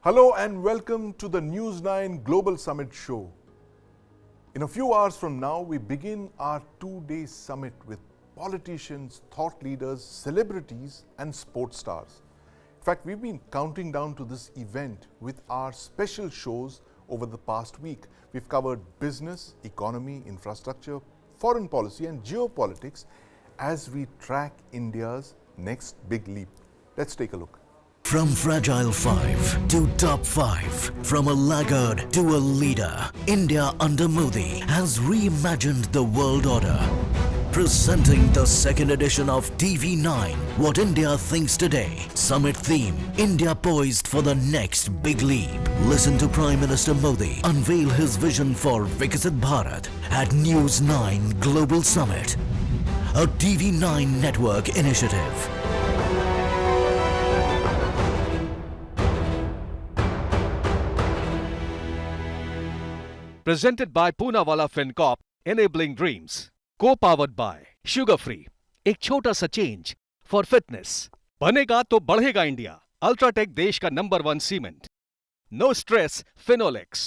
Hello and welcome to the News9 Global Summit show. In a few hours from now, we begin our two-day summit with politicians, thought leaders, celebrities and sports stars. In fact, we've been counting down to this event with our special shows over the past week. We've covered business, economy, infrastructure, foreign policy and geopolitics as we track India's next big leap. Let's take a look. From fragile 5 to top 5, from a laggard to a leader, India under Modi has reimagined the world order. Presenting the second edition of TV9, What India Thinks Today. Summit theme, India poised for the next big leap. Listen to Prime Minister Modi unveil his vision for Viksit Bharat at News9 Global Summit, a TV9 network initiative. Presented by Poonawalla FinCorp, Enabling Dreams. Co-powered by Sugar Free, एक छोटा सा change for fitness. बनेगा तो बढ़ेगा India. UltraTech देश का number 1 cement. No stress Finolex.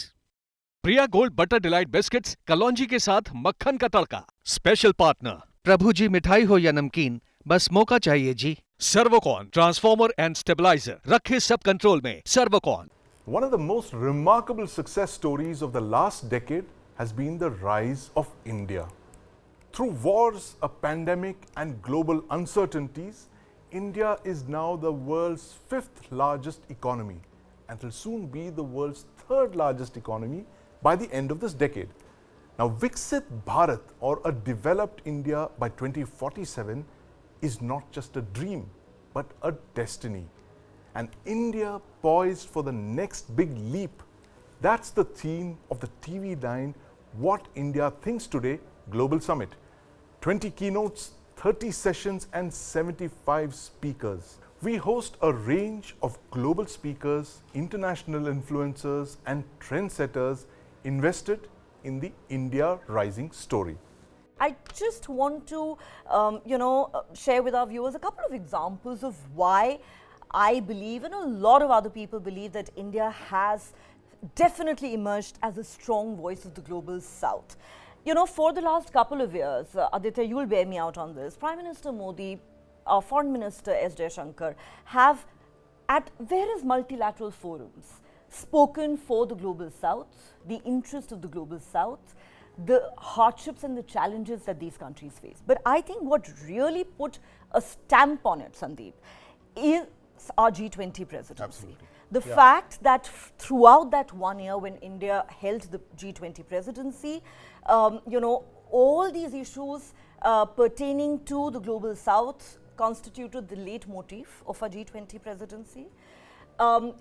Priya gold butter delight biscuits कलौंजी के साथ मक्खन का तड़का. स्पेशल पार्टनर प्रभु जी, मिठाई हो या नमकीन, बस मौका चाहिए जी. सर्वोकॉन ट्रांसफॉर्मर एंड स्टेबलाइजर, रखे सब कंट्रोल में. Servokon. One of the most remarkable success stories of the last decade has been the rise of India. Through wars, a pandemic and global uncertainties, India is now the world's 5th largest economy and will soon be the world's 3rd largest economy by the end of this decade. Now, Viksit Bharat, or a developed India by 2047, is not just a dream, but a destiny. And India poised for the next big leap. That's the theme of the TV9 What India Thinks Today Global Summit. 20 keynotes, 30 sessions and 75 speakers. We host a range of global speakers, international influencers and trendsetters invested in the India Rising story. I just want to, share with our viewers a couple of examples of why I believe, and a lot of other people believe, that India has definitely emerged as a strong voice of the global south. You know, for the last couple of years, Aditya, you will bear me out on this, Prime Minister Modi, our Foreign Minister S. Jaishankar have at various multilateral forums spoken for the global south, the interest of the global south, the hardships and the challenges that these countries face. But I think what really put a stamp on it, Sandeep, is our G20 presidency. Absolutely. The fact that throughout that 1 year when India held the G20 presidency, all these issues pertaining to the global south constituted the leitmotif of our G20 presidency.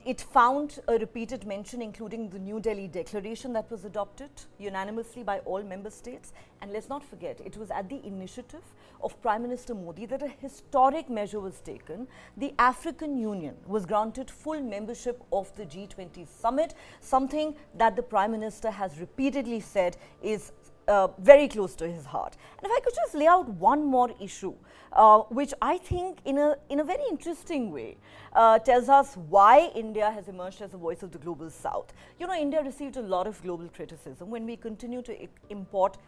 It found a repeated mention, including the New Delhi Declaration that was adopted unanimously by all member states. And let's not forget, it was at the initiative of Prime Minister Modi that a historic measure was taken. The African Union was granted full membership of the G20 summit, something that the Prime Minister has repeatedly said is very close to his heart. And if I could just lay out one more issue, which I think in a very interesting way tells us why India has emerged as a voice of the global south. You know, India received a lot of global criticism when we continue to import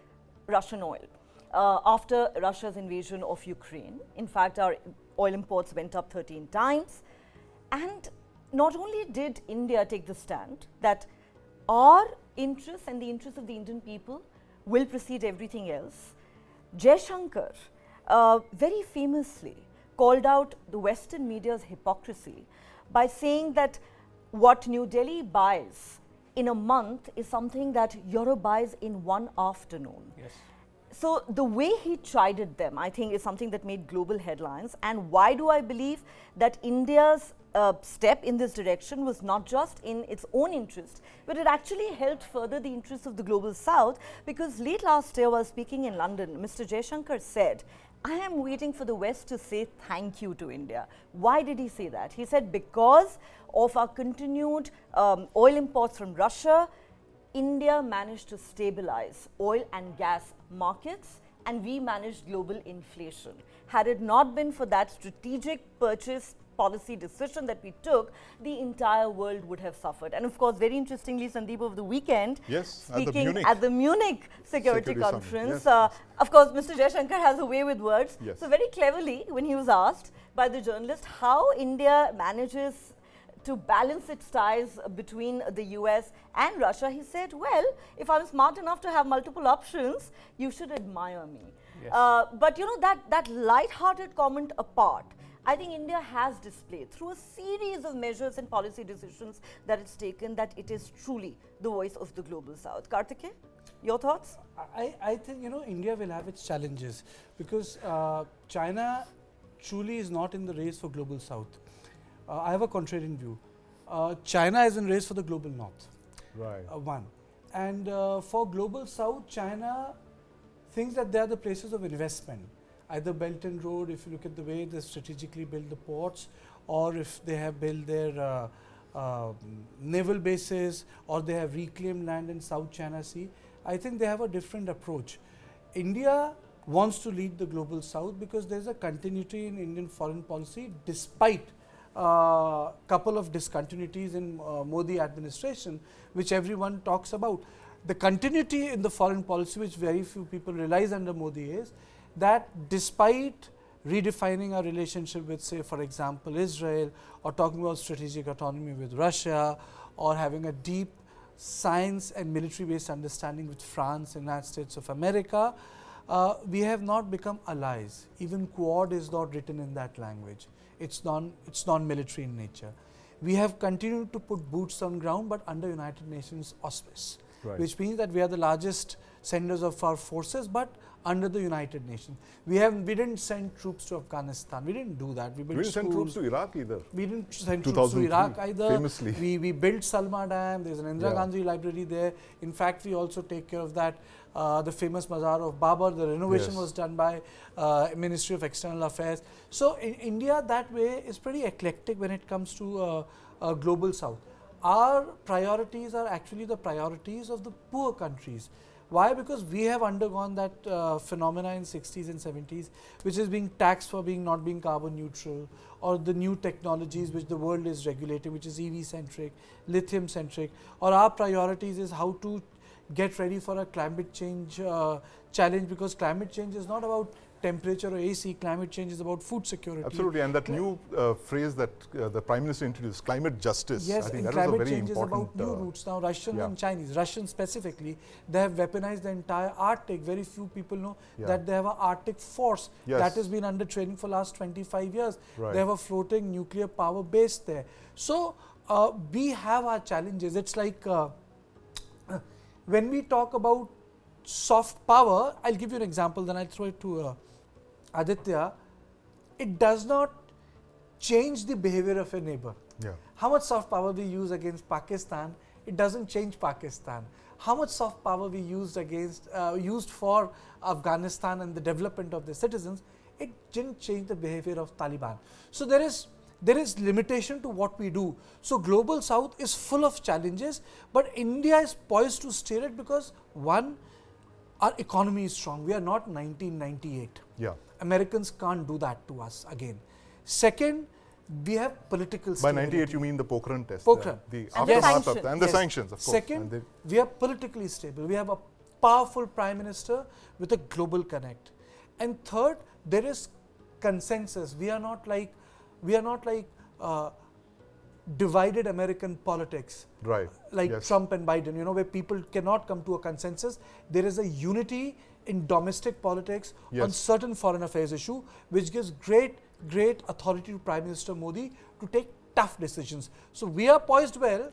Russian oil. After Russia's invasion of Ukraine, in fact, our oil imports went up 13 times. And not only did India take the stand that our interests and the interests of the Indian people will precede everything else, Jaishankar very famously called out the Western media's hypocrisy by saying that what New Delhi buys in a month is something that Europe buys in one afternoon. Yes. So the way he chided them, I think, is something that made global headlines. And why do I believe that India's step in this direction was not just in its own interest, but it actually helped further the interests of the global south? Because late last year, while speaking in London, Mr. Jaishankar said, I am waiting for the West to say thank you to India. Why did he say that? He said because of our continued oil imports from Russia, India managed to stabilize oil and gas markets, and we managed global inflation. Had it not been for that strategic purchase policy decision that we took, the entire world would have suffered. And of course, very interestingly, Sandeep, over the weekend, speaking at the Munich Security Conference, of course, Mr. Jaishankar has a way with words. So very cleverly, when he was asked by the journalist how India manages to balance its ties between the US and Russia, he said, well, if I'm smart enough to have multiple options, you should admire me. But you know, that light-hearted comment apart, I think India has displayed through a series of measures and policy decisions that it's taken that it is truly the voice of the global south. Karthikeya, your thoughts? I think, you know, India will have its challenges because China truly is not in the race for global south. I have a contrarian view. China is in race for the global north. Right. One. And for global south, China thinks that they are the places of investment. Either Belt and Road, if you look at the way they strategically build the ports, or if they have built their naval bases, or they have reclaimed land in South China Sea. I think they have a different approach. India wants to lead the global south because there is a continuity in Indian foreign policy despite couple of discontinuities in Modi administration, which everyone talks about. The continuity in the foreign policy, which very few people realize under Modi, is that despite redefining our relationship with, say, for example, Israel, or talking about strategic autonomy with Russia, or having a deep science and military-based understanding with France and United States of America, we have not become allies. Even Quad is not written in that language. It's non-military in nature. We have continued to put boots on ground, but under United Nations auspice, which means that we are the largest senders of our forces, but under the United Nations. We didn't send troops to Afghanistan. We didn't do that. We didn't send troops to Iraq either. We didn't send troops to Iraq either. Famously. We built Salma Dam. There's an Indira Gandhi library there. In fact, we also take care of that. The famous Mazar of Babur, the renovation was done by Ministry of External Affairs. So in India, that way is pretty eclectic when it comes to global south. Our priorities are actually the priorities of the poor countries. Why? Because we have undergone that phenomena in 60s and 70s, which is being taxed for not being carbon neutral, or the new technologies which the world is regulating, which is EV centric, lithium centric, or our priorities is how to get ready for a climate change challenge, because climate change is not about temperature or AC, climate change is about food security. Absolutely, and that new phrase that the Prime Minister introduced, climate justice, yes, I think and that climate is a very change important... is about new routes now, Russian and Chinese. Russian specifically, they have weaponized the entire Arctic. Very few people know that they have an Arctic force that has been under training for last 25 years. They have a floating nuclear power base there. So, we have our challenges. It's like when we talk about soft power, I'll give you an example, then I'll throw it to Aditya. It does not change the behavior of a neighbor. How much soft power we use against Pakistan, it doesn't change Pakistan. How much soft power we used for Afghanistan and the development of the citizens, it didn't change the behavior of Taliban. So there is limitation to what we do. So global south is full of challenges, but India is poised to steer it because one, our economy is strong. We are not 1998. Americans can't do that to us again. Second, we have political stability. By 98 you mean the Pokhran test? Pokhran. The aftermath of that, and the sanctions, of course. Second, we are politically stable. We have a powerful Prime Minister with a global connect. And third, there is consensus. We are not like divided American politics, like Trump and Biden, you know, where people cannot come to a consensus. There is a unity in domestic politics on certain foreign affairs issue, which gives great authority to Prime Minister Modi to take tough decisions. So we are poised well,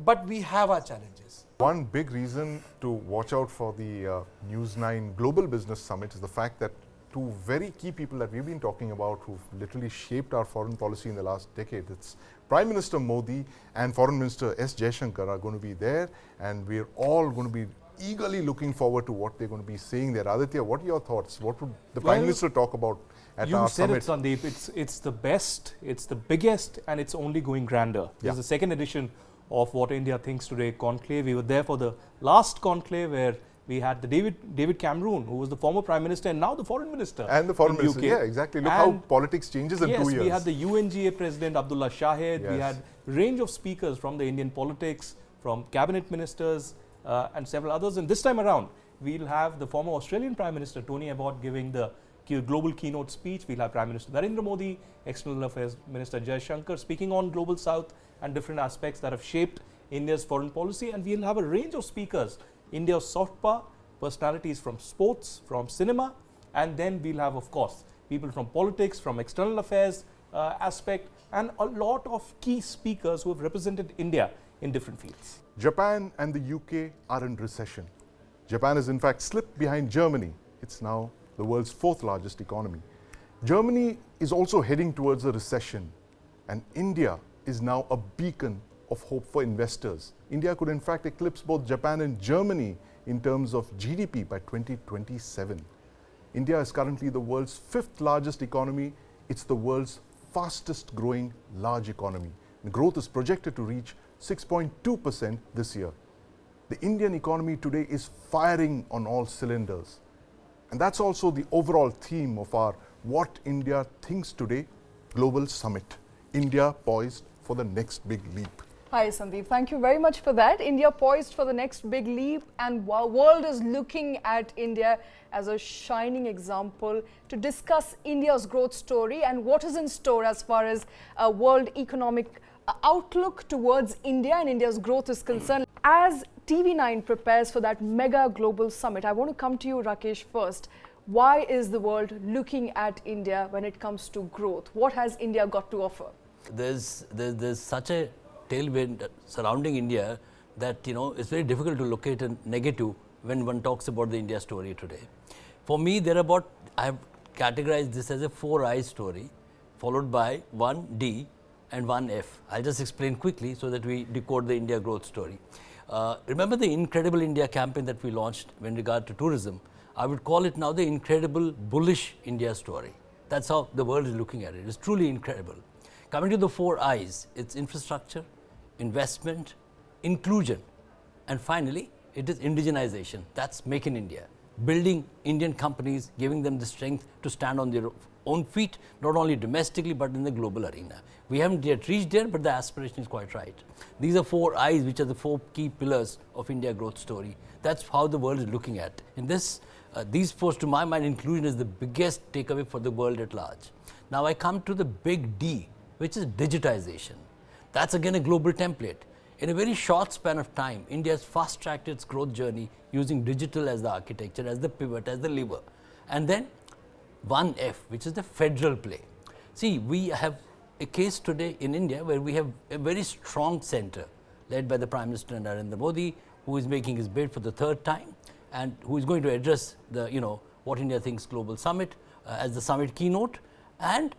but we have our challenges. One big reason to watch out for the News9 Global Business Summit is the fact that two very key people that we've been talking about who've literally shaped our foreign policy in the last decade. It's Prime Minister Modi and Foreign Minister S. Jaishankar are going to be there, and we're all going to be eagerly looking forward to what they're going to be saying there. Aditya, what are your thoughts? What would the Prime Minister talk about at our summit? You said it, Sandeep. It's the best, it's the biggest, and it's only going grander. This is the second edition of What India Thinks Today conclave. We were there for the last conclave where We had the David Cameron, who was the former Prime Minister and now the Foreign Minister. And the Foreign in Minister, UK. yeah, exactly. Look how politics changes in 2 years. Yes, we had the UNGA President Abdullah Shahid. Yes. We had a range of speakers from the Indian politics, from cabinet ministers and several others. And this time around, we'll have the former Australian Prime Minister Tony Abbott giving the global keynote speech. We'll have Prime Minister Narendra Modi, External Affairs Minister Jai Shankar speaking on Global South and different aspects that have shaped India's foreign policy. And we'll have a range of speakers, India's soft power, personalities from sports, from cinema, and then we'll have, of course, people from politics, from external affairs aspect, and a lot of key speakers who have represented India in different fields. Japan and the UK are in recession. Japan has in fact slipped behind Germany. It's now the world's fourth largest economy. Germany is also heading towards a recession, and India is now a beacon of hope for investors. India could in fact eclipse both Japan and Germany in terms of GDP by 2027. India is currently the world's fifth largest economy. It's the world's fastest growing large economy. The growth is projected to reach 6.2% this year. The Indian economy today is firing on all cylinders. And that's also the overall theme of our What India Thinks Today Global Summit. India poised for the next big leap. Hi Sandeep, thank you very much for that. India poised for the next big leap, and world is looking at India as a shining example to discuss India's growth story and what is in store as far as a world economic outlook towards India and India's growth is concerned. As TV9 prepares for that mega global summit, I want to come to you, Rakesh, first. Why is the world looking at India when it comes to growth? What has India got to offer? There's such a tailwind surrounding India that it's very difficult to locate a negative when one talks about the India story today. For me, I have categorized this as a 4 I story, followed by 1 D and 1 F. I'll just explain quickly so that we decode the India growth story. Remember the Incredible India campaign that we launched in regard to tourism? I would call it now the incredible bullish India story. That's how the world is looking at it. It's truly incredible. Coming to the 4 I's, it's infrastructure, investment, inclusion, and finally, it is indigenization. That's Make in India. Building Indian companies, giving them the strength to stand on their own feet, not only domestically, but in the global arena. We haven't yet reached there, but the aspiration is quite right. These are 4 I's, which are the 4 key pillars of India growth story. That's how the world is looking at. In this, these 4, to my mind, inclusion is the biggest takeaway for the world at large. Now I come to the big D, which is digitization. That's again a global template. In a very short span of time, India has fast-tracked its growth journey using digital as the architecture, as the pivot, as the lever. And then 1F, which is the federal play. See, we have a case today in India where we have a very strong center led by the Prime Minister Narendra Modi, who is making his bid for the 3rd time and who is going to address the, What India Thinks Global Summit as the summit keynote. And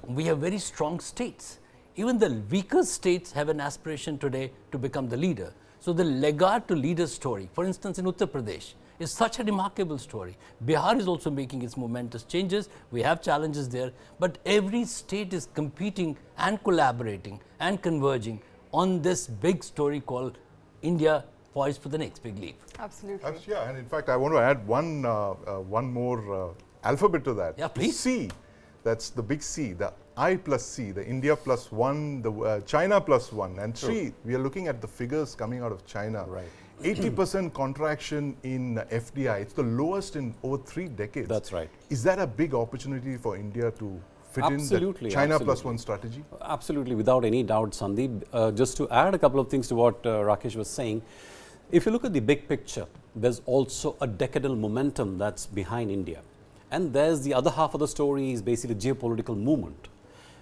we have very strong states. Even the weaker states have an aspiration today to become the leader. So the laggard to leader story, for instance in Uttar Pradesh, is such a remarkable story. Bihar is also making its momentous changes. We have challenges there, but every state is competing and collaborating and converging on this big story called India poised for the next big leap. Absolutely. Yeah, and in fact, I want to add one more alphabet to that. Yeah, please. C. That's the big C, the I plus C, the India plus 1, the China plus 1, and 3. We are looking at the figures coming out of China. Right. 80% contraction in FDI. It's the lowest in over 3 decades. That's right. Is that a big opportunity for India to fit in the China plus 1 strategy? Absolutely, without any doubt, Sandeep. Just to add a couple of things to what Rakesh was saying, if you look at the big picture, there's also a decadal momentum that's behind India. And there's the other half of the story is basically geopolitical movement.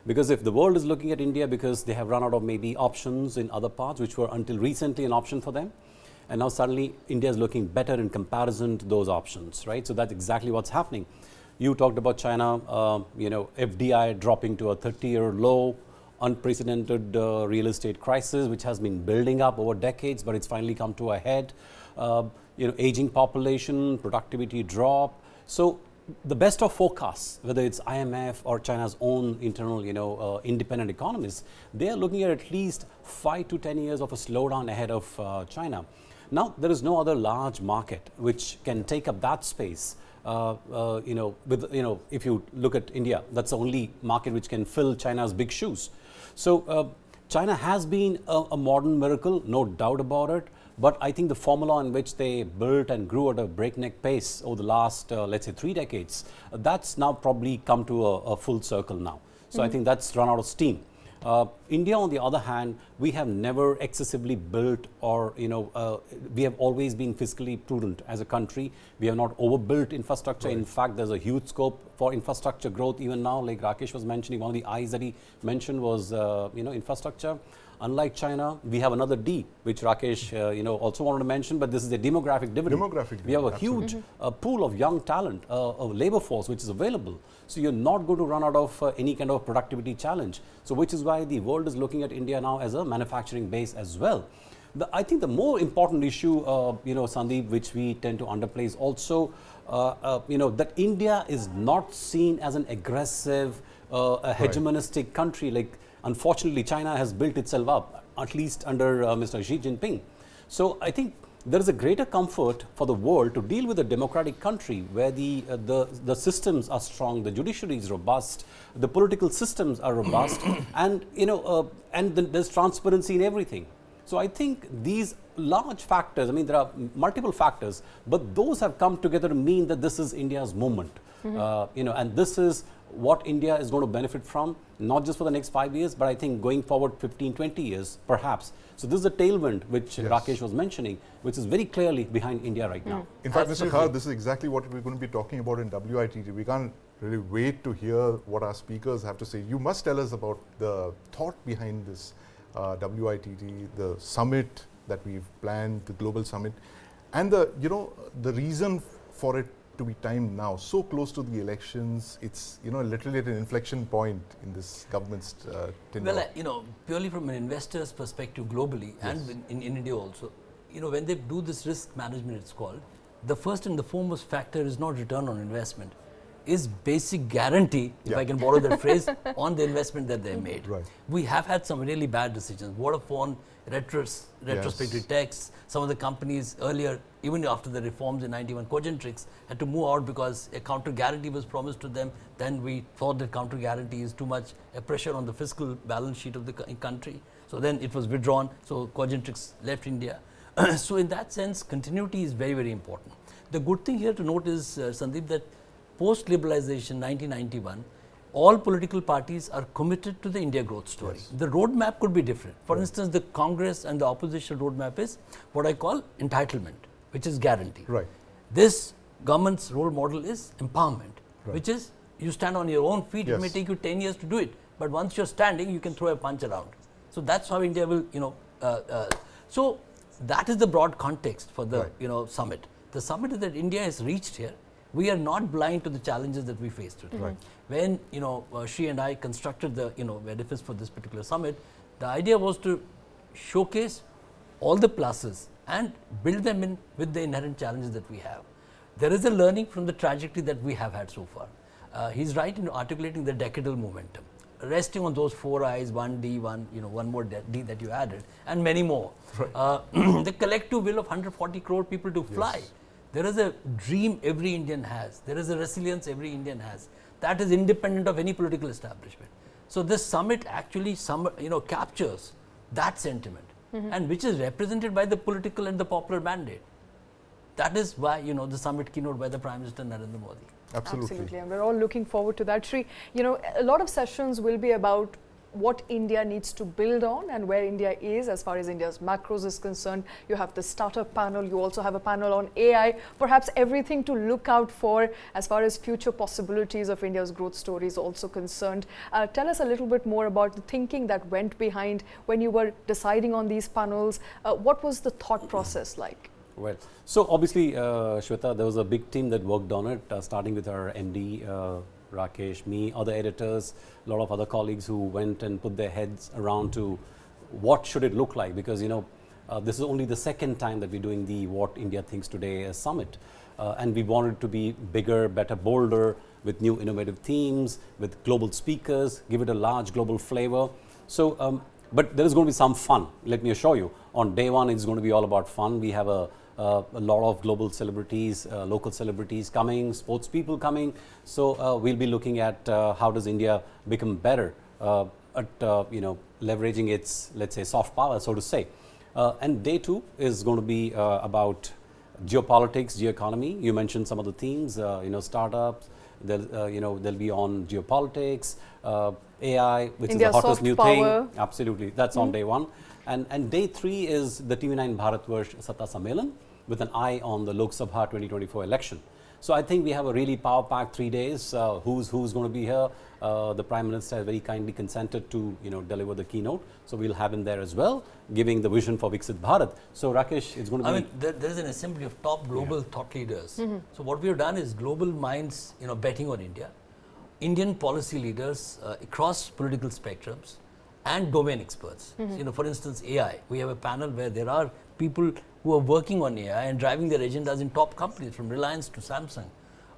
Because if the world is looking at India because they have run out of maybe options in other parts, which were until recently an option for them, and now suddenly India is looking better in comparison to those options, right? So that's exactly what's happening. You talked about China, FDI dropping to a 30-year low, unprecedented real estate crisis, which has been building up over decades, but it's finally come to a head. Aging population, productivity drop. So the best of forecasts, whether it's IMF or China's own internal, independent economists, they are looking at least 5 to 10 years of a slowdown ahead of China. Now, there is no other large market which can take up that space. If you look at India, that's the only market which can fill China's big shoes. So China has been a modern miracle, no doubt about it. But I think the formula in which they built and grew at a breakneck pace over the last, let's say, 3 decades, that's now probably come to a full circle now. So I think that's run out of steam. India, on the other hand, we have never excessively built or, we have always been fiscally prudent as a country. We have not overbuilt infrastructure. Right. In fact, there's a huge scope for infrastructure growth even now, like Rakesh was mentioning. One of the I's that he mentioned was, infrastructure. Unlike China, we have another D, which Rakesh, also wanted to mention, but this is a demographic dividend. We have a huge pool of young talent, of labor force, which is available. So you're not going to run out of any kind of productivity challenge. So which is why the world is looking at India now as a manufacturing base as well. I think the more important issue, Sandeep, which we tend to underplay is also, that India is not seen as an aggressive, hegemonistic country. Like, unfortunately, China has built itself up, at least under Mr. Xi Jinping. So I think there is a greater comfort for the world to deal with a democratic country where the systems are strong, the judiciary is robust, the political systems are robust, and there's transparency in everything. So I think these large factors, I mean, there are multiple factors, but those have come together to mean that this is India's moment. And this is what India is going to benefit from, not just for the next 5 years, but I think going forward 15, 20 years, perhaps. So this is a tailwind which Rakesh was mentioning, which is very clearly behind India right now. In fact, Mr. Khar, this is exactly what we're going to be talking about in WITT. We can't really wait to hear what our speakers have to say. You must tell us about the thought behind this WITT, the summit that we've planned, the global summit, and the reason for it to be timed now, so close to the elections. It's literally at an inflection point in this government's tenure. Well, purely from an investor's perspective globally and in India also, when they do this risk management, it's called, the first and the foremost factor is not return on investment, is basic guarantee, if I can borrow that phrase, on the investment that they made. Right. We have had some really bad decisions. Vodafone, retrospective tax, some of the companies earlier, even after the reforms in 91, Cogentrix had to move out because a counter guarantee was promised to them. Then we thought that counter guarantee is too much a pressure on the fiscal balance sheet of the country. So then it was withdrawn. So Cogentrix left India. So in that sense, continuity is very, very important. The good thing here to note is, Sandeep, that post-liberalization 1991, all political parties are committed to the India growth story. Yes. The roadmap could be different. For instance, the Congress and the opposition roadmap is what I call entitlement, which is guarantee. Right. This government's role model is empowerment, which is you stand on your own feet. It may take you 10 years to do it, but once you're standing, you can throw a punch around. So that's how India will, so that is the broad context for the summit. The summit is that India has reached here. We are not blind to the challenges that we face today. Right. When Shri and I constructed the edifice for this particular summit, the idea was to showcase all the pluses and build them in with the inherent challenges that we have. There is a learning from the trajectory that we have had so far. He's right in articulating the decadal momentum, resting on those 4 I's, 1D, one more D that you added, and many more. Right. The collective will of 140 crore people to fly. Yes. There is a dream every Indian has. There is a resilience every Indian has. That is independent of any political establishment. So this summit actually captures that sentiment, and which is represented by the political and the popular mandate. That is why the summit keynote by the Prime Minister Narendra Modi. Absolutely, and we're all looking forward to that. Shri, a lot of sessions will be about what India needs to build on and where India is as far as India's macros is concerned. You have the startup panel, you also have a panel on AI, perhaps everything to look out for as far as future possibilities of India's growth story is also concerned. Tell us a little bit more about the thinking that went behind when you were deciding on these panels. What was the thought process like? Well, so obviously, Shweta, there was a big team that worked on it, starting with our MD, Rakesh, me, other editors, a lot of other colleagues who went and put their heads around to what should it look like, because this is only the second time that we're doing the What India Thinks Today summit, and we wanted it to be bigger, better, bolder, with new innovative themes, with global speakers, give it a large global flavor. So But there is going to be some fun, let me assure you. On day one, it's going to be all about fun. We have a lot of global celebrities, local celebrities coming, sports people coming. So we'll be looking at how does India become better at leveraging its, let's say, soft power, so to say. And day two is going to be about geopolitics, geoeconomy. You mentioned some of the themes, startups. There'll be on geopolitics, AI, which India is the hottest soft new power. thing. Absolutely, that's on day one. And day three is the TV9 Bharatvarsh Satta Sammelan with an eye on the Lok Sabha 2024 election. So I think we have a really power-packed 3 days. Who's going to be here? The Prime Minister has very kindly consented to deliver the keynote. So we'll have him there as well, giving the vision for Viksit Bharat. So Rakesh, it's going to be. I mean, there is an assembly of top global thought leaders. So what we have done is global minds, betting on India, Indian policy leaders across political spectrums, and domain experts. So, for instance, AI. We have a panel where there are people who are working on AI and driving their agendas in top companies from Reliance to Samsung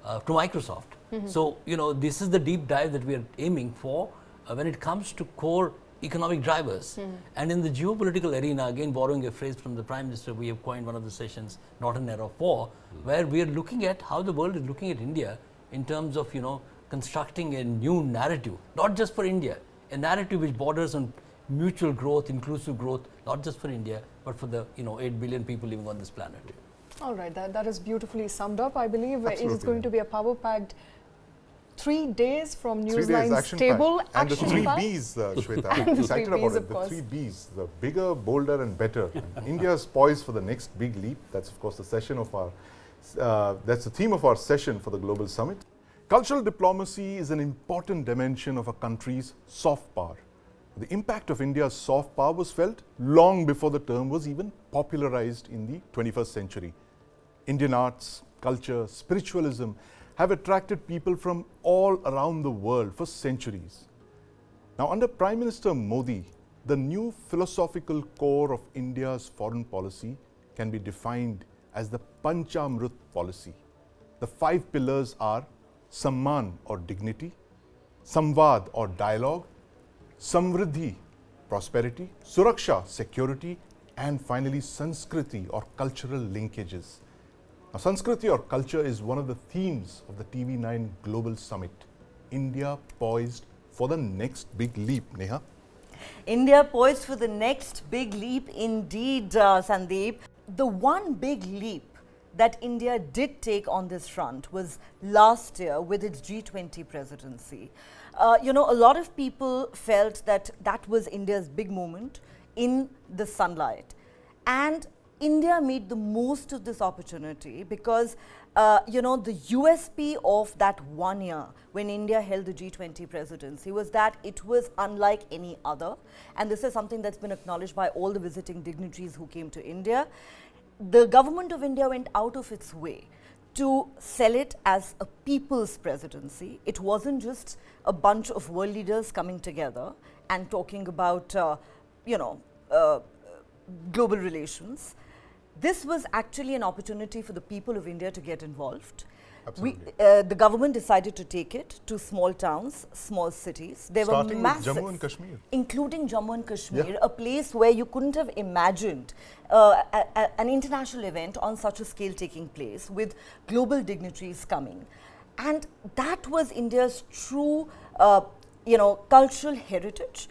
to Microsoft. So, this is the deep dive that we are aiming for when it comes to core economic drivers. And in the geopolitical arena, again borrowing a phrase from the Prime Minister, we have coined one of the sessions, Not an Era of War, where we are looking at how the world is looking at India in terms of, constructing a new narrative, not just for India, a narrative which borders on mutual growth, inclusive growth, not just for India, but for the 8 billion people living on this planet. All right, that is beautifully summed up. I believe it is Absolutely. going to be a power-packed 3 days from 3 days News9's action table. pack. And the action 3 pack. B's, Shweta. I'm And the excited 3 about Bs, it. of The course. 3 B's, the bigger, bolder and better. India is poised for the next big leap. That's of course the session of our, that's the theme of our session for the Global Summit. Cultural diplomacy is an important dimension of a country's soft power. The impact of India's soft power was felt long before the term was even popularized in the 21st century. Indian arts, culture, spiritualism have attracted people from all around the world for centuries. Now, under Prime Minister Modi, the new philosophical core of India's foreign policy can be defined as the Panchamrit policy. The 5 pillars are Samman or dignity, Samvad or dialogue, Samriddhi, prosperity, Suraksha, security, and finally Sanskriti or cultural linkages. Now, Sanskriti or culture is one of the themes of the TV9 Global Summit. India poised for the next big leap, Neha. India poised for the next big leap indeed, Sandeep. The one big leap that India did take on this front was last year with its G20 presidency. A lot of people felt that that was India's big moment in the sunlight. And India made the most of this opportunity because, the USP of that 1 year when India held the G20 presidency was that it was unlike any other. And this is something that's been acknowledged by all the visiting dignitaries who came to India. The government of India went out of its way to sell it as a people's presidency. It wasn't just a bunch of world leaders coming together and talking about, global relations. This was actually an opportunity for the people of India to get involved. Absolutely. The government decided to take it to small towns, small cities. They Starting were with massive, Jammu and Kashmir. including Jammu and Kashmir, Yeah. a place where you couldn't have imagined an international event on such a scale taking place with global dignitaries coming. And that was India's true, cultural heritage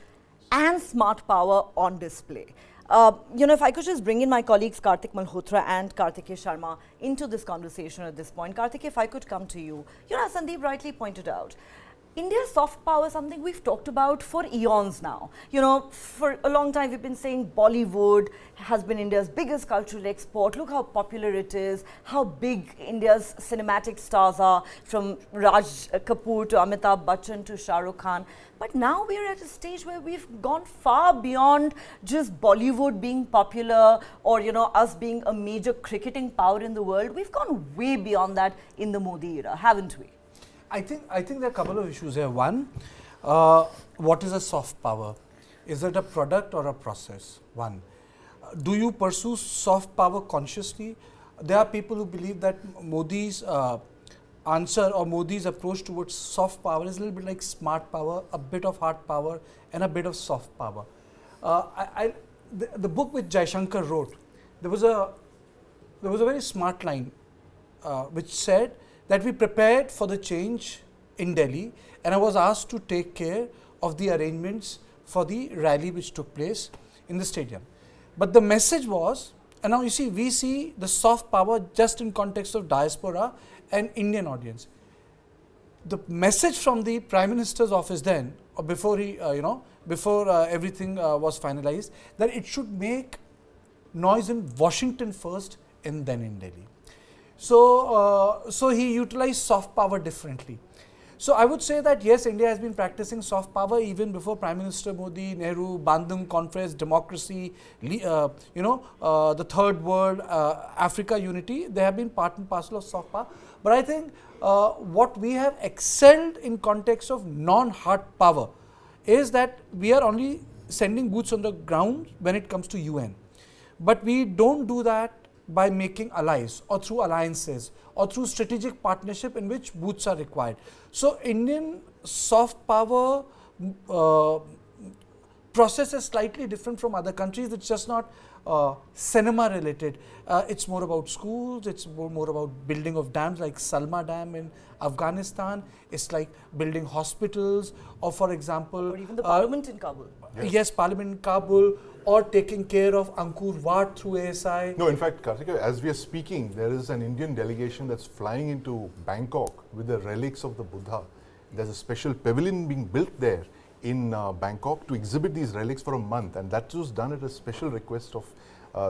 and smart power on display. If I could just bring in my colleagues Kartik Malhotra and Kartikeya Sharma into this conversation at this point. Kartik, if I could come to you. As Sandeep rightly pointed out, India's soft power is something we've talked about for eons now. For a long time we've been saying Bollywood has been India's biggest cultural export. Look how popular it is, how big India's cinematic stars are, from Raj Kapoor to Amitabh Bachchan to Shah Rukh Khan. But now we're at a stage where we've gone far beyond just Bollywood being popular or, us being a major cricketing power in the world. We've gone way beyond that in the Modi era, haven't we? I think there are a couple of issues here. One, what is a soft power? Is it a product or a process? One, do you pursue soft power consciously? There are people who believe that Modi's answer or Modi's approach towards soft power is a little bit like smart power, a bit of hard power and a bit of soft power. The book which Jaishankar wrote, there was a very smart line which said that we prepared for the change in Delhi, and I was asked to take care of the arrangements for the rally which took place in the stadium. But the message was, and now you see, we see the soft power just in context of diaspora and Indian audience. The message from the Prime Minister's office then, or before he, before everything was finalized, that it should make noise in Washington first and then in Delhi. So he utilized soft power differently. So I would say that yes, India has been practicing soft power even before Prime Minister Modi, Nehru, Bandung Conference, democracy, the third world, Africa unity. They have been part and parcel of soft power. But I think what we have excelled in context of non-hard power is that we are only sending boots on the ground when it comes to UN. But we don't do that by making allies or through alliances or through strategic partnership in which boots are required. So Indian soft power process is slightly different from other countries. It's just not cinema related. It's more about schools, it's more about building of dams like Salma Dam in Afghanistan. It's like building hospitals, or for example, or even the parliament in Kabul. Yes, parliament in Kabul, or taking care of Angkor Wat through ASI. No, in fact, Karthika, as we are speaking, there is an Indian delegation that's flying into Bangkok with the relics of the Buddha. There's a special pavilion being built there in Bangkok to exhibit these relics for a month, and that was done at a special request of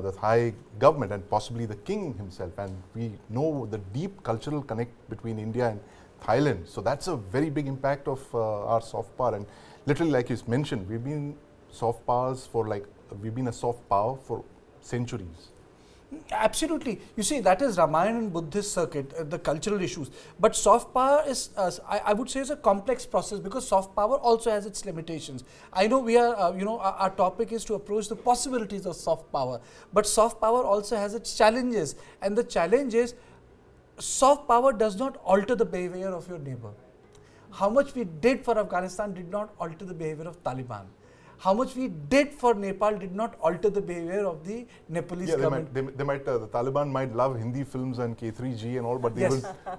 the Thai government and possibly the king himself. And we know the deep cultural connect between India and Thailand. So that's a very big impact of our soft power. And literally, like you mentioned, we've been soft powers for we've been a soft power for centuries. Absolutely. You see, that is Ramayana and Buddhist circuit, the cultural issues. But soft power is, I would say, is a complex process, because soft power also has its limitations. I know we are, our topic is to approach the possibilities of soft power. But soft power also has its challenges. And the challenge is, soft power does not alter the behavior of your neighbor. How much we did for Afghanistan did not alter the behavior of Taliban. How much we did for Nepal did not alter the behavior of the Nepalese government. They might the Taliban might love Hindi films and K3G and all, but they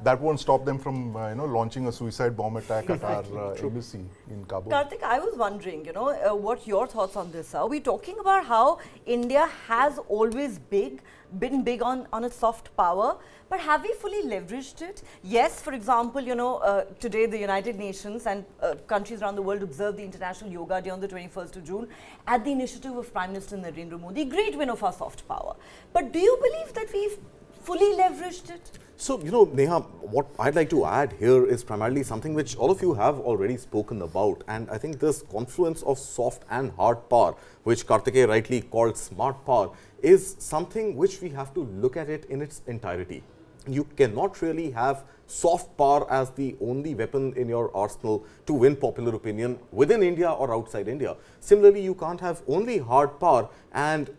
that won't stop them from launching a suicide bomb attack at our embassy in Kabul. Karthik, I was wondering, what your thoughts on this are. We're talking about how India has always been big on its soft power, but have we fully leveraged it? Yes, for example, today the United Nations and countries around the world observe the International Yoga Day on the 21st of June at the initiative of Prime Minister Narendra Modi. Great win of our soft power. But do you believe that we've fully leveraged it? So, Neha, what I'd like to add here is primarily something which all of you have already spoken about. And I think this confluence of soft and hard power, which Karthikeya rightly called smart power, is something which we have to look at it in its entirety. You cannot really have soft power as the only weapon in your arsenal to win popular opinion within India or outside India. Similarly, you can't have only hard power and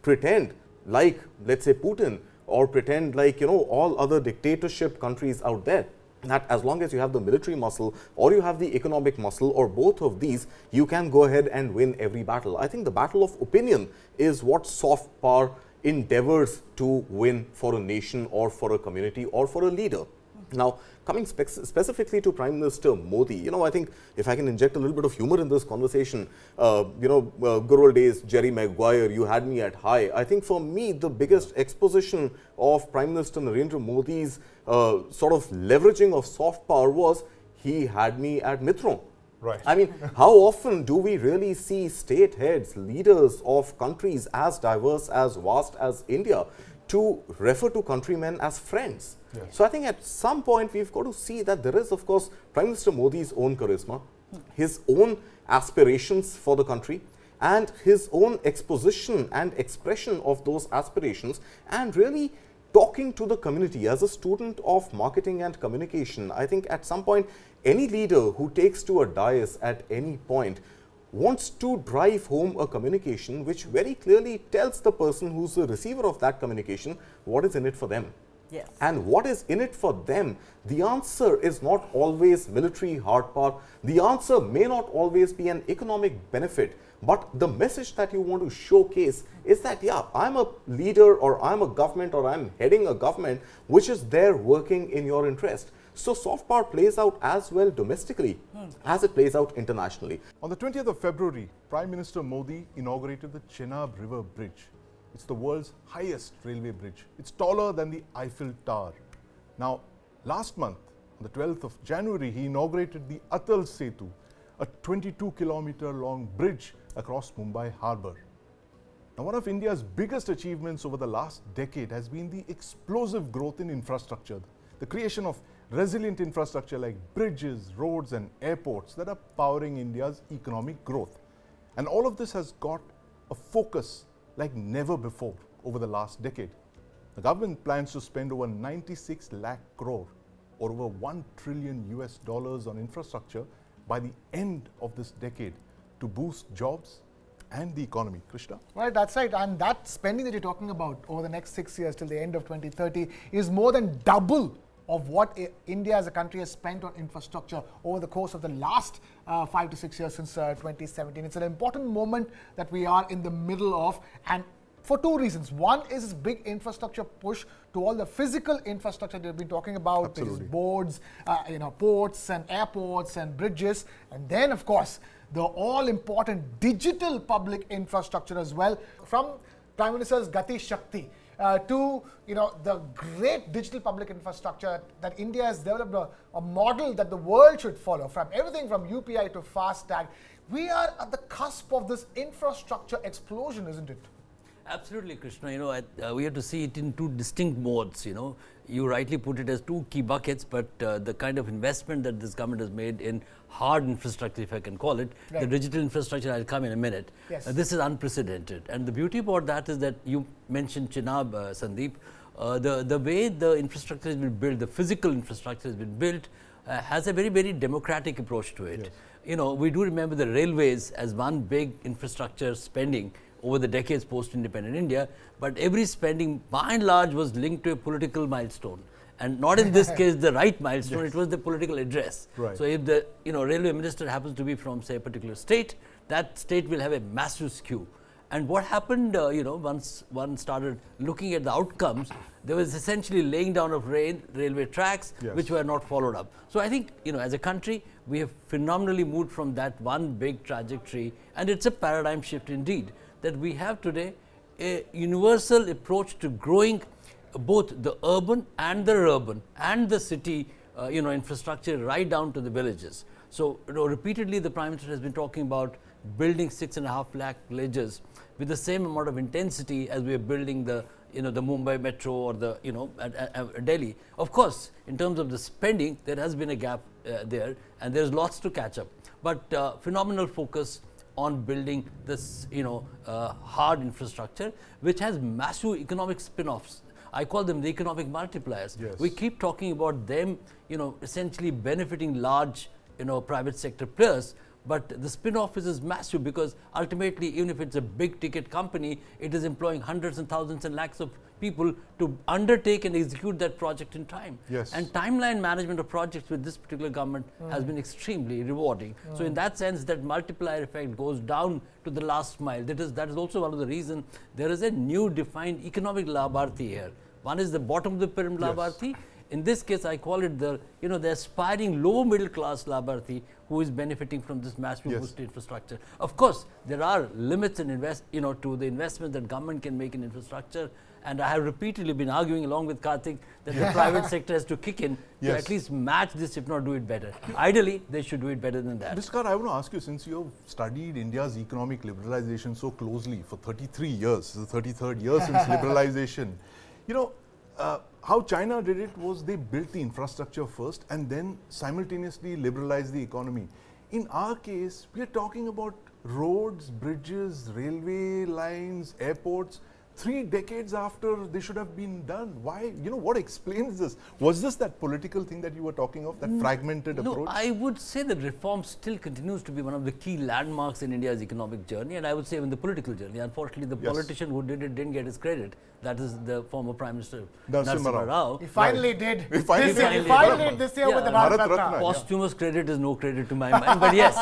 pretend like, let's say, Putin, or pretend like, all other dictatorship countries out there, that as long as you have the military muscle or you have the economic muscle or both of these, you can go ahead and win every battle. I think the battle of opinion is what soft power endeavors to win for a nation or for a community or for a leader. Now, coming specifically to Prime Minister Modi, I think if I can inject a little bit of humor in this conversation, good old days, Jerry Maguire, you had me at high. I think for me, the biggest exposition of Prime Minister Narendra Modi's sort of leveraging of soft power was he had me at Mitron. Right. I mean, how often do we really see state heads, leaders of countries as diverse, as vast as India, to refer to countrymen as friends? Yes. So I think at some point we've got to see that there is, of course, Prime Minister Modi's own charisma, his own aspirations for the country, and his own exposition and expression of those aspirations, and really talking to the community. As a student of marketing and communication, I think at some point any leader who takes to a dais at any point wants to drive home a communication which very clearly tells the person who's the receiver of that communication what is in it for them. Yes. And what is in it for them, the answer is not always military hard power. The answer may not always be an economic benefit, But the message that you want to showcase is that, yeah, I'm a leader, or I'm a government, or I'm heading a government which is there working in your interest. So soft power plays out as well domestically as it plays out internationally. On the 20th of February, Prime Minister Modi inaugurated the Chenab River Bridge. It's the world's highest railway bridge. It's taller than the Eiffel Tower. Now, last month, on the 12th of January, he inaugurated the Atal Setu, a 22-kilometer long bridge across Mumbai Harbour. Now, one of India's biggest achievements over the last decade has been the explosive growth in infrastructure, the creation of resilient infrastructure like bridges, roads and airports that are powering India's economic growth. And all of this has got a focus like never before over the last decade. The government plans to spend over 96 lakh crore, or over $1 trillion on infrastructure by the end of this decade to boost jobs and the economy. Krishna? Right, that's right. And that spending that you're talking about over the next 6 years till the end of 2030 is more than double of what India as a country has spent on infrastructure over the course of the last 5 to 6 years since 2017. It's an important moment that we are in the middle of, and for two reasons. One is this big infrastructure push to all the physical infrastructure that we've been talking about, which is boards, ports and airports and bridges, and then of course the all-important digital public infrastructure as well, from Prime Minister's Gati Shakti to the great digital public infrastructure that India has developed, a model that the world should follow, from everything from UPI to FASTag. We are at the cusp of this infrastructure explosion, isn't it? Absolutely, Krishna. We have to see it in two distinct modes. You rightly put it as two key buckets, but the kind of investment that this government has made in hard infrastructure, if I can call it, the digital infrastructure, I'll come in a minute. Yes. This is unprecedented. And the beauty about that is that you mentioned Chenab, Sandeep. The way the infrastructure has been built, the physical infrastructure has been built, has a very, very democratic approach to it. Yes. We do remember the railways as one big infrastructure spending over the decades post-independent India, but every spending by and large was linked to a political milestone, and not in this case the right milestone. It was the political address. So if the railway minister happens to be from, say, a particular state, that state will have a massive skew. And what happened, once one started looking at the outcomes, there was essentially laying down of railway tracks which were not followed up. So I think, as a country, we have phenomenally moved from that one big trajectory, and it's a paradigm shift indeed, that we have today a universal approach to growing both the urban and the urban and the city infrastructure right down to the villages. So repeatedly the Prime Minister has been talking about building 6.5 lakh villages with the same amount of intensity as we are building the the Mumbai Metro or the Delhi. Of course, in terms of the spending, there has been a gap there, and there's lots to catch up, but phenomenal focus on building this hard infrastructure which has massive economic spin-offs. I call them the economic multipliers. Yes. We keep talking about them essentially benefiting large private sector players, but the spin-off is massive, because ultimately, even if it's a big ticket company, it is employing hundreds and thousands and lakhs of people to undertake and execute that project in time. Yes. And timeline management of projects with this particular government has been extremely rewarding. So in that sense, that multiplier effect goes down to the last mile. That is also one of the reasons there is a new defined economic labharthi here. One is the bottom of the pyramid labharthi. In this case, I call it the the aspiring low middle class labharthi who is benefiting from this massive boost infrastructure. Of course, there are limits in to the investment that government can make in infrastructure, and I have repeatedly been arguing along with Karthik that the private sector has to kick in to at least match this, if not do it better. Ideally, they should do it better than that. Mr. Kar, I want to ask you, since you have studied India's economic liberalization so closely for 33 years, this is the 33rd year since liberalization, how China did it was they built the infrastructure first and then simultaneously liberalized the economy. In our case, we are talking about roads, bridges, railway lines, airports 3 decades after they should have been done. Why? What explains this? Was this that political thing that you were talking of, that fragmented No, approach? I would say that reform still continues to be one of the key landmarks in India's economic journey, and I would say even the political journey. Unfortunately, the politician who did it didn't get his credit. That is the former Prime Minister Narasimha Rao. He finally did. He finally did this year with the Bharat Ratna. Posthumous credit is no credit to my mind, but yes,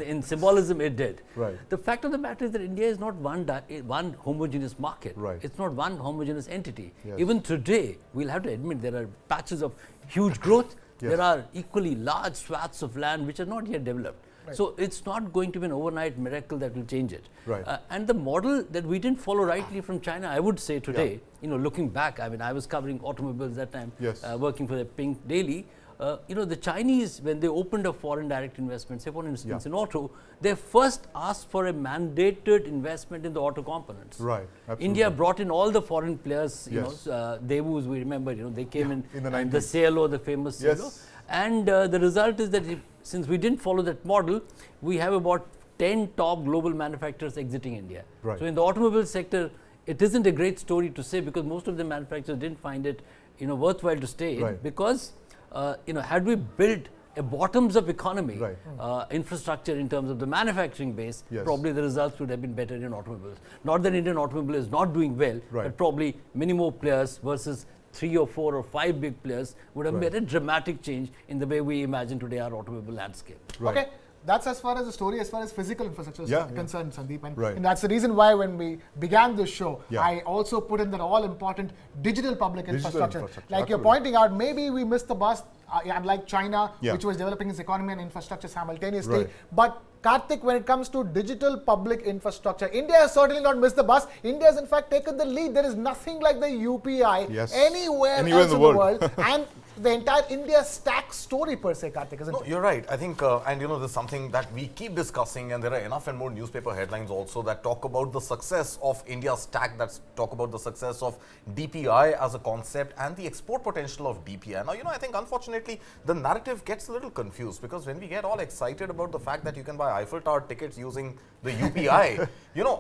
in symbolism it did. Right. The fact of the matter is that India is not one homogeneous market. Right. It's not one homogeneous entity. Yes. Even today, we'll have to admit there are patches of huge growth. Yes. There are equally large swaths of land which are not yet developed. Right. So it's not going to be an overnight miracle that will change it. Right. And the model that we didn't follow rightly from China, I would say today, looking back, I mean, I was covering automobiles that time, Yes. working for the Pink Daily. The Chinese, when they opened a foreign direct investment, say for instance in auto, they first asked for a mandated investment in the auto components. Right. Absolutely. India brought in all the foreign players, Yes. Devus, we remember, they came in the and the 90s. Cielo, the famous Cielo. Yes. And the result is that since we didn't follow that model, we have about 10 top global manufacturers exiting India. Right. So in the automobile sector, it isn't a great story to say because most of the manufacturers didn't find it, worthwhile to stay in Right. because, had we built a bottoms-up economy, Right. infrastructure in terms of the manufacturing base, Yes. probably the results would have been better in automobiles. Not that Indian automobile is not doing well, Right. but probably many more players versus 3 or 4 or 5 big players would have made a dramatic change in the way we imagine today our automobile landscape. Right. Okay. That's as far as the story, as far as physical infrastructure is concerned, Sandeep. And that's the reason why when we began this show, I also put in that all-important digital public infrastructure. Like absolutely. you're pointing out, maybe we missed the bus, unlike China, which was developing its economy and infrastructure simultaneously. Right. But Karthik, when it comes to digital public infrastructure, India has certainly not missed the bus. India has in fact taken the lead. There is nothing like the UPI anywhere else in the world. And the entire India stack story per se, Karthik, isn't it? You're right. I think, and this is something that we keep discussing, and there are enough and more newspaper headlines also that talk about the success of India stack, that talk about the success of DPI as a concept and the export potential of DPI. Now, I think unfortunately the narrative gets a little confused because when we get all excited about the fact that you can buy Eiffel Tower tickets using the UPI,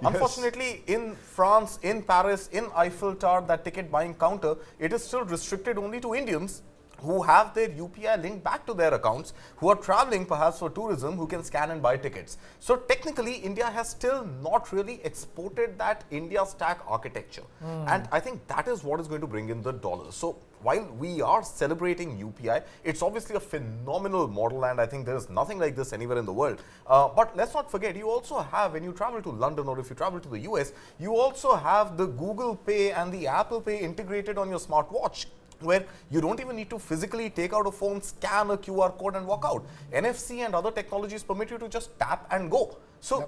unfortunately in France, in Paris, in Eiffel Tower, that ticket buying counter, it is still restricted only to Indians who have their UPI linked back to their accounts, who are traveling perhaps for tourism, who can scan and buy tickets. So technically, India has still not really exported that India stack architecture. And I think that is what is going to bring in the dollars. So while we are celebrating UPI, it's obviously a phenomenal model, and I think there is nothing like this anywhere in the world. But let's not forget, you also have, when you travel to London or if you travel to the US, you also have the Google Pay and the Apple Pay integrated on your smartwatch, where you don't even need to physically take out a phone, scan a QR code and walk out. NFC and other technologies permit you to just tap and go. So,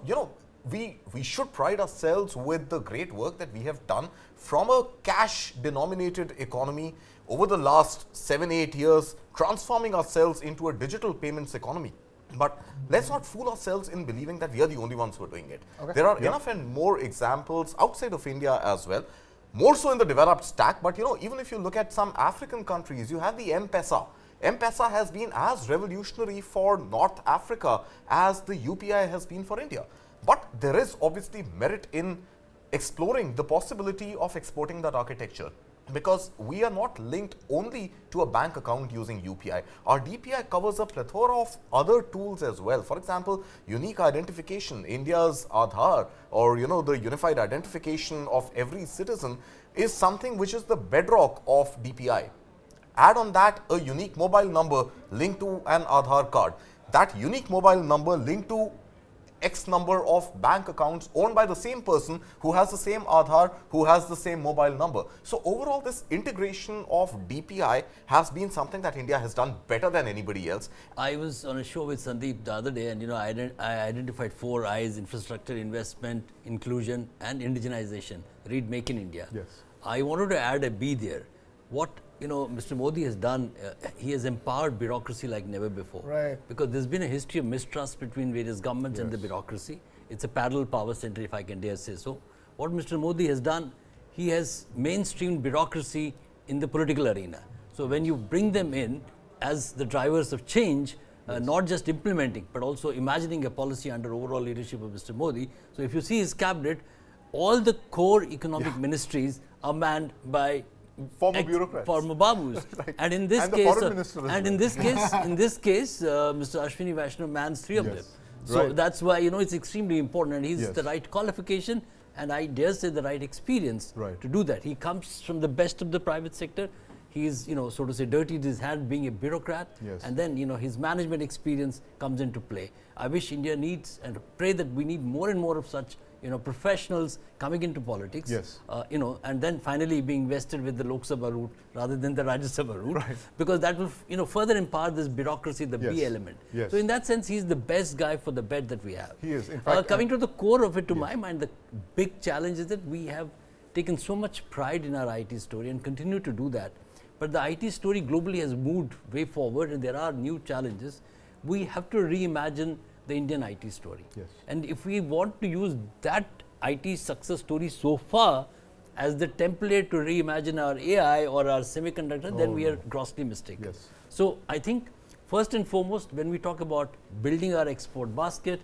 we should pride ourselves with the great work that we have done from a cash denominated economy over the last 7-8 years, transforming ourselves into a digital payments economy. But let's not fool ourselves in believing that we are the only ones who are doing it. There are enough and more examples outside of India as well. More so in the developed stack, but even if you look at some African countries, you have the M-Pesa. M-Pesa has been as revolutionary for North Africa as the UPI has been for India. But there is obviously merit in exploring the possibility of exporting that architecture, because we are not linked only to a bank account using UPI. Our DPI covers a plethora of other tools as well. For example, unique identification, India's Aadhaar, or the unified identification of every citizen is something which is the bedrock of DPI. Add on that a unique mobile number linked to an Aadhaar card. That unique mobile number linked to X number of bank accounts owned by the same person who has the same Aadhaar, who has the same mobile number. So overall, this integration of DPI has been something that India has done better than anybody else. I was on a show with Sandeep the other day, and I identified 4 I's: infrastructure, investment, inclusion and indigenization. Read Make in India. Yes. I wanted to add a B there. What Mr. Modi has done, he has empowered bureaucracy like never before. Right. Because there's been a history of mistrust between various governments and the bureaucracy. It's a parallel power center, if I can dare say so. What Mr. Modi has done, he has mainstreamed bureaucracy in the political arena. So when you bring them in as the drivers of change, not just implementing, but also imagining a policy under overall leadership of Mr. Modi. So if you see his cabinet, all the core economic ministries are manned by Former bureaucrats. former babus. Right. And in this And the case, foreign minister as well. in this case, Mr. Ashwini Vaishnav mans 3 of Yes. them. So Right. that's why, you know, it's extremely important, and he's Yes. the right qualification, and I dare say the right experience Right. to do that. He comes from the best of the private sector. He's, you know, so to say, dirtied his hand being a bureaucrat, Yes. and then, you know, his management experience comes into play. I wish India needs, and pray that we need more and more of such, you know, professionals coming into politics. Yes. You know, and then finally being vested with the Lok Sabha route rather than the Rajya Sabha route, Right. because that will, you know, further empower this bureaucracy, the B Yes. element. Yes. So in that sense, he's the best guy for the bed that we have. He is. In fact, Coming to the core of it, to my mind, the big challenge is that we have taken so much pride in our IT story and continue to do that. But the IT story globally has moved way forward, and there are new challenges. We have to reimagine the Indian IT story. Yes. And if we want to use that IT success story so far as the template to reimagine our AI or our semiconductor, then we are grossly mistaken. Yes. So I think first and foremost, when we talk about building our export basket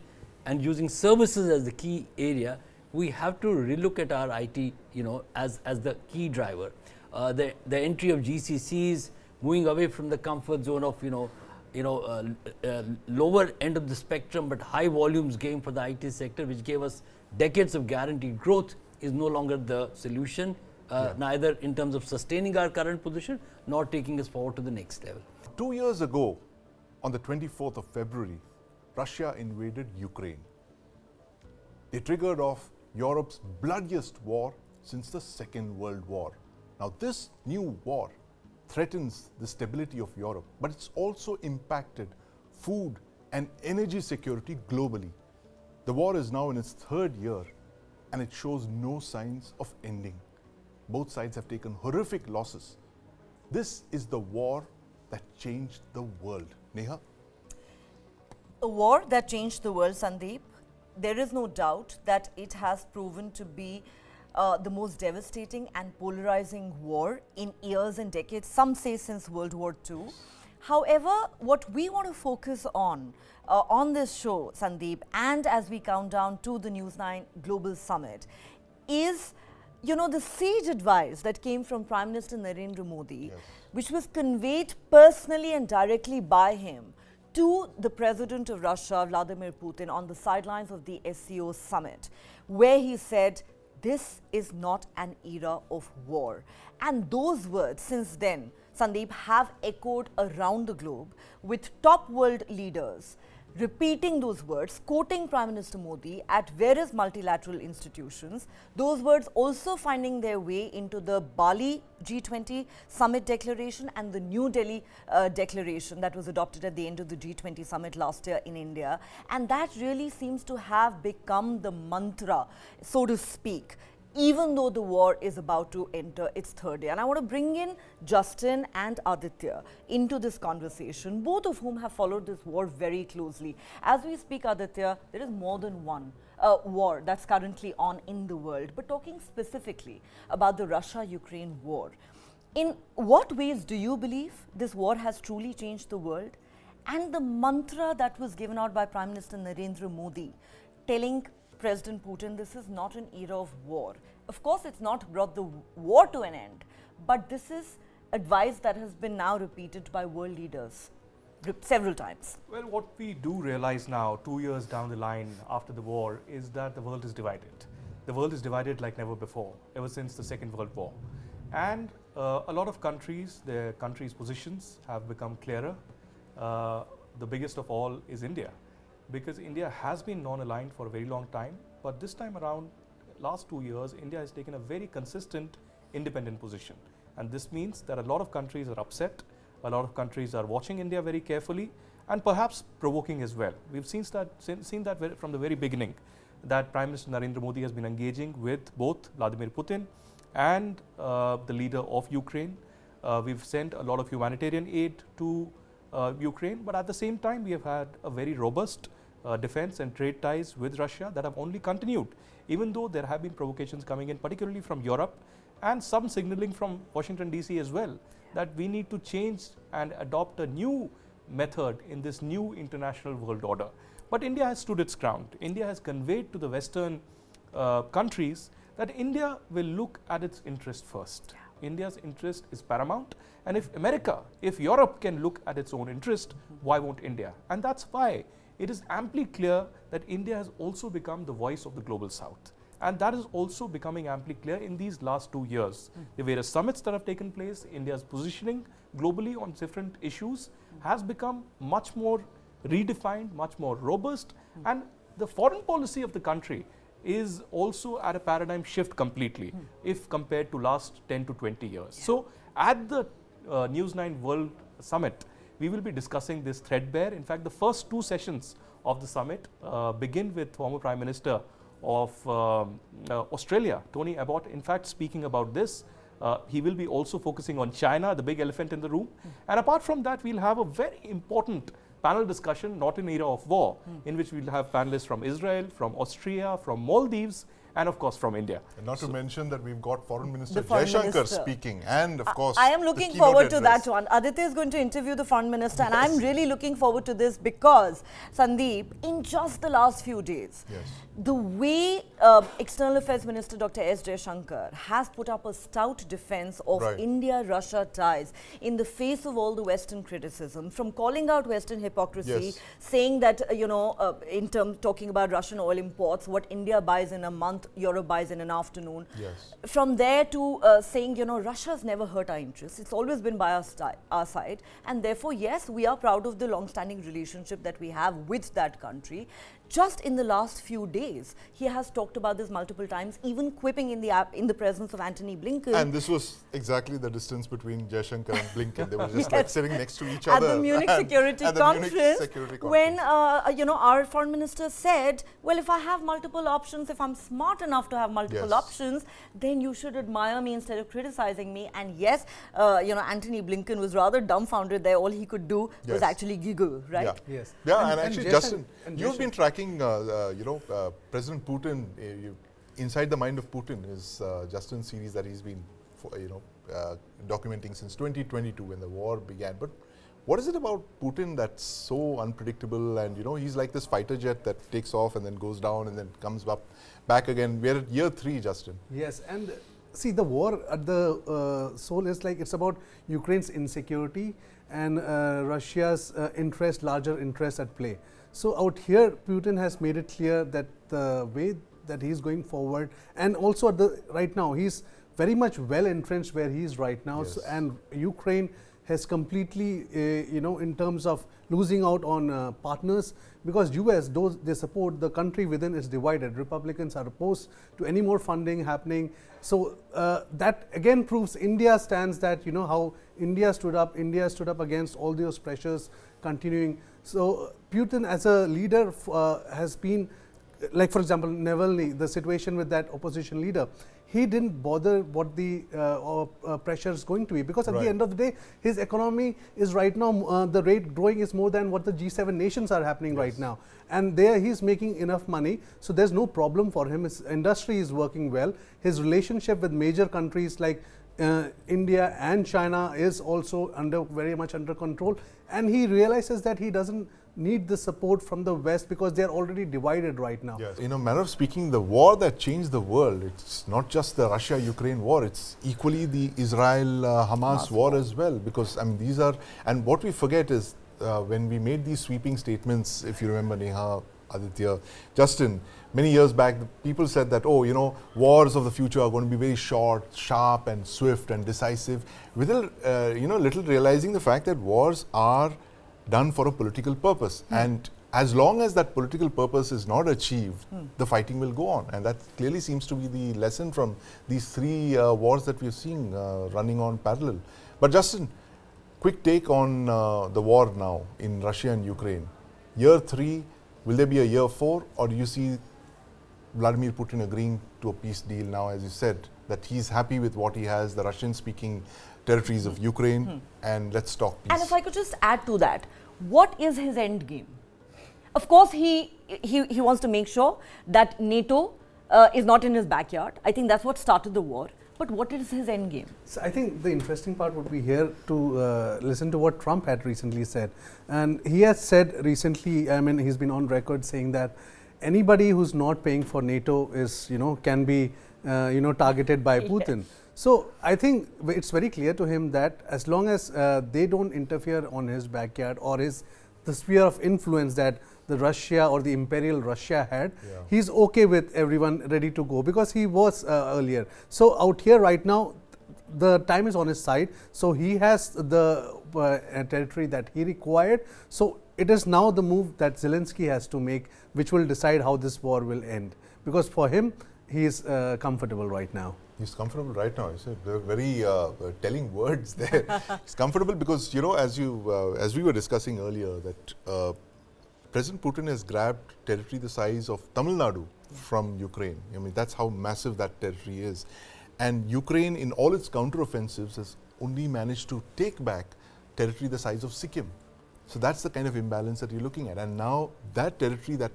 and using services as the key area, we have to relook at our IT, you know, as the key driver. The entry of GCCs, moving away from the comfort zone of, lower end of the spectrum but high volumes game for the IT sector, which gave us decades of guaranteed growth, is no longer the solution, neither in terms of sustaining our current position nor taking us forward to the next level. 2 years ago, on the 24th of February, Russia invaded Ukraine. They triggered off Europe's bloodiest war since the Second World War. Now, this new war threatens the stability of Europe, but it's also impacted food and energy security globally. The war is now in its 3rd year, and it shows no signs of ending. Both sides have taken horrific losses. This is the war that changed the world. Neha? A war that changed the world, Sandeep. There is no doubt that it has proven to be the most devastating and polarizing war in years and decades, some say since World War II. However, what we want to focus on this show, Sandeep, and as we count down to the News9 Global Summit, is, you know, the sage advice that came from Prime Minister Narendra Modi, which was conveyed personally and directly by him to the President of Russia, Vladimir Putin, on the sidelines of the SCO summit, where he said, this is not an era of war. And those words since then, Sandeep, have echoed around the globe, with top world leaders repeating those words, quoting Prime Minister Modi at various multilateral institutions. Those words also finding their way into the Bali G20 summit declaration and the New Delhi declaration that was adopted at the end of the G20 summit last year in India. And that really seems to have become the mantra, so to speak, even though the war is about to enter its 3rd year. And I want to bring in Justin and Aditya into this conversation, both of whom have followed this war very closely. As we speak, Aditya, there is more than one war that's currently on in the world. But talking specifically about the Russia-Ukraine war, in what ways do you believe this war has truly changed the world? And the mantra that was given out by Prime Minister Narendra Modi, telling President Putin, this is not an era of war. Of course, it's not brought the war to an end, but this is advice that has been now repeated by world leaders several times. Well, what we do realize now, 2 years down the line after the war, is that the world is divided. The world is divided like never before, ever since the Second World War. And a lot of countries, their countries' positions have become clearer. The biggest of all is India, because India has been non-aligned for a very long time, but this time around, last 2 years, India has taken a very consistent independent position. And this means that a lot of countries are upset, a lot of countries are watching India very carefully, and perhaps provoking as well. We've seen that from the very beginning, that Prime Minister Narendra Modi has been engaging with both Vladimir Putin and the leader of Ukraine. We've sent a lot of humanitarian aid to Ukraine, but at the same time, we have had a very robust defense and trade ties with Russia that have only continued, even though there have been provocations coming in, particularly from Europe, and some signaling from Washington DC as well, that we need to change and adopt a new method in this new international world order. But India has stood its ground. India has conveyed to the Western countries that India will look at its interest first. India's interest is paramount, and if Europe can look at its own interest, why won't India? And that's why it is amply clear that India has also become the voice of the global south. And that is also becoming amply clear in these last 2 years. The various summits that have taken place, India's positioning globally on different issues has become much more redefined, much more robust, and the foreign policy of the country is also at a paradigm shift completely if compared to last 10 to 20 years. So at the News9 World Summit, we will be discussing this threadbare. In fact, the first 2 sessions of the summit begin with former Prime Minister of Australia, Tony Abbott, in fact speaking about this. He will be also focusing on China, the big elephant in the room. And apart from that, we'll have a very important panel discussion, not in era of war, in which we'll have panelists from Israel, from Austria, from Maldives, and of course from India. And not to mention that we've got Foreign Minister The Foreign Jaishankar Minister. speaking, and of course I am the looking keynote forward to address. that one. Aditya is going to interview the Foreign Minister, and I'm really looking forward to this because, Sandeep, in just the last few days, the way External Affairs Minister Dr. S. Jaishankar has put up a stout defense of India-Russia ties in the face of all the Western criticism, from calling out Western hypocrisy, saying that, talking about Russian oil imports, what India buys in a month, Europe buys in an afternoon. From there to saying, Russia's never hurt our interests. It's always been by our side. And therefore, yes, we are proud of the long-standing relationship that we have with that country. Just in the last few days, he has talked about this multiple times, even quipping in the presence of Antony Blinken. And this was exactly the distance between Jaishankar and Blinken. They were just like sitting next to each other. At the Munich Security Conference, when our Foreign Minister said, well, if I have multiple options, if I'm smart enough to have multiple options, then you should admire me instead of criticizing me. And yes, Antony Blinken was rather dumbfounded there. All he could do was actually giggle, right? And actually, Justin, you've been tracking, President Putin, Inside the Mind of Putin is Justin's series that he's been, documenting since 2022 when the war began. But what is it about Putin that's so unpredictable? And he's like this fighter jet that takes off and then goes down and then comes back again. We're at year 3, Justin. Yes, and see, the war at the soul is like it's about Ukraine's insecurity and Russia's larger interest at play. So out here, Putin has made it clear that the way that he's going forward, and also right now, he's very much well entrenched where he is right now. So, and Ukraine has completely, in terms of losing out on partners, because US, they support the country within is divided. Republicans are opposed to any more funding happening. So that again proves India's stance that, how India stood up against all those pressures continuing. So Putin as a leader has been, like for example, Navalny, the situation with that opposition leader, he didn't bother what the pressure is going to be, because at the end of the day, his economy is right now, the rate growing is more than what the G7 nations are happening right now. And there he's making enough money, so there's no problem for him. His industry is working well. His relationship with major countries like India and China is also very much under control, and he realizes that he doesn't need the support from the West because they are already divided right now. In a manner of speaking, the war that changed the world, it's not just the Russia-Ukraine war, it's equally the Israel-Hamas war as well, because these are, and what we forget is when we made these sweeping statements, if you remember, Neha, Aditya, Justin, many years back, people said that, wars of the future are going to be very short, sharp and swift and decisive, little realizing the fact that wars are done for a political purpose. And as long as that political purpose is not achieved, the fighting will go on. And that clearly seems to be the lesson from these 3 wars that we're seeing running on parallel. But Justin, quick take on the war now in Russia and Ukraine. Year 3, will there be a year 4, or do you see Vladimir Putin agreeing to a peace deal now, as you said, that he's happy with what he has, the Russian-speaking territories of Ukraine, and let's talk peace. And if I could just add to that, what is his end game? Of course, he wants to make sure that NATO is not in his backyard. I think that's what started the war. But what is his end game? So I think the interesting part would be here to listen to what Trump had recently said. And he has said recently, he's been on record saying that anybody who's not paying for NATO is, can be targeted by Putin. So I think it's very clear to him that as long as they don't interfere on his backyard or the sphere of influence that the Russia or the imperial Russia had, he's okay with everyone ready to go, because he was earlier. So out here right now, the time is on his side. So he has the territory that he required. So it is now the move that Zelensky has to make, which will decide how this war will end. Because for him, he is comfortable right now. He's comfortable right now. You said very telling words there. He's comfortable because, you know, as we were discussing earlier, that President Putin has grabbed territory the size of Tamil Nadu from Ukraine. I mean, that's how massive that territory is. And Ukraine, in all its counteroffensives, has only managed to take back territory the size of Sikkim. So that's the kind of imbalance that you're looking at. And now that territory that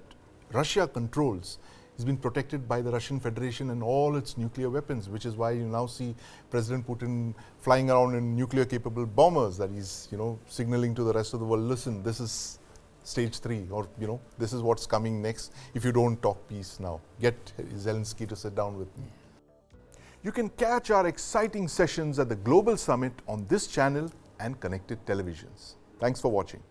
Russia controls is being protected by the Russian Federation and all its nuclear weapons, which is why you now see President Putin flying around in nuclear-capable bombers, that he's, you know, signaling to the rest of the world, listen, this is stage 3, or, you know, this is what's coming next if you don't talk peace now. Get Zelensky to sit down with me. You can catch our exciting sessions at the Global Summit on this channel and connected televisions. Thanks for watching.